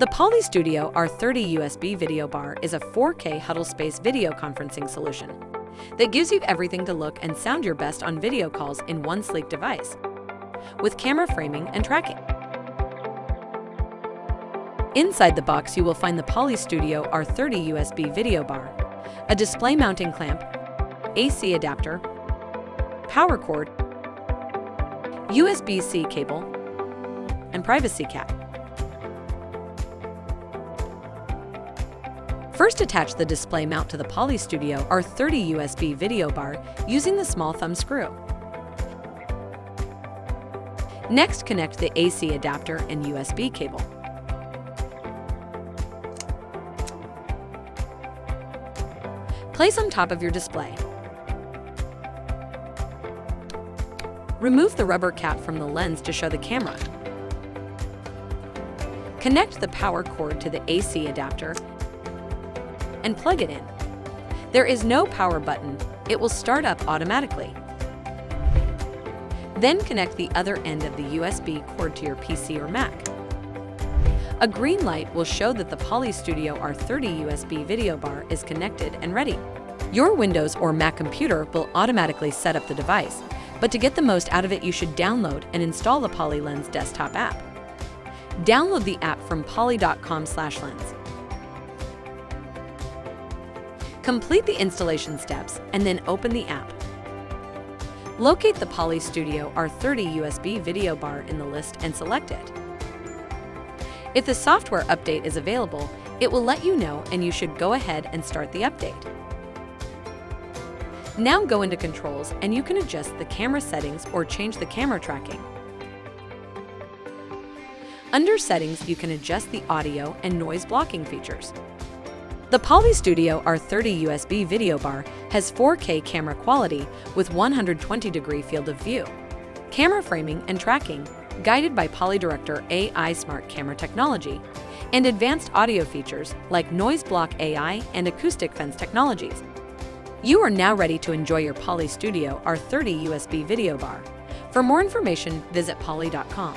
The Poly Studio R30 USB Video Bar is a 4K huddle space video conferencing solution that gives you everything to look and sound your best on video calls in one sleek device, with camera framing and tracking. Inside the box, you will find the Poly Studio R30 USB Video Bar, a display mounting clamp, AC adapter, power cord, USB-C cable, and privacy cap. First, attach the display mount to the Poly Studio R30 USB Video Bar using the small thumb screw. Next, connect the AC adapter and USB cable. Place on top of your display. Remove the rubber cap from the lens to show the camera. Connect the power cord to the AC adapter and plug it in. There is no power button. It will start up automatically. Then connect the other end of the USB cord to your PC or Mac. A green light will show that the Poly Studio R30 USB Video Bar is connected and ready. Your Windows or Mac computer will automatically set up the device, but to get the most out of it, you should download and install the PolyLens desktop app. Download the app from poly.com/lens. Complete the installation steps and then open the app. Locate the Poly Studio R30 USB Video Bar in the list and select it. If the software update is available, it will let you know and you should go ahead and start the update. Now go into Controls and you can adjust the camera settings or change the camera tracking. Under Settings, you can adjust the audio and noise blocking features. The Poly Studio R30 USB Video Bar has 4K camera quality with 120-degree field of view, camera framing and tracking, guided by PolyDirector AI Smart Camera technology, and advanced audio features like Noise Block AI and Acoustic Fence technologies. You are now ready to enjoy your Poly Studio R30 USB Video Bar. For more information, visit poly.com.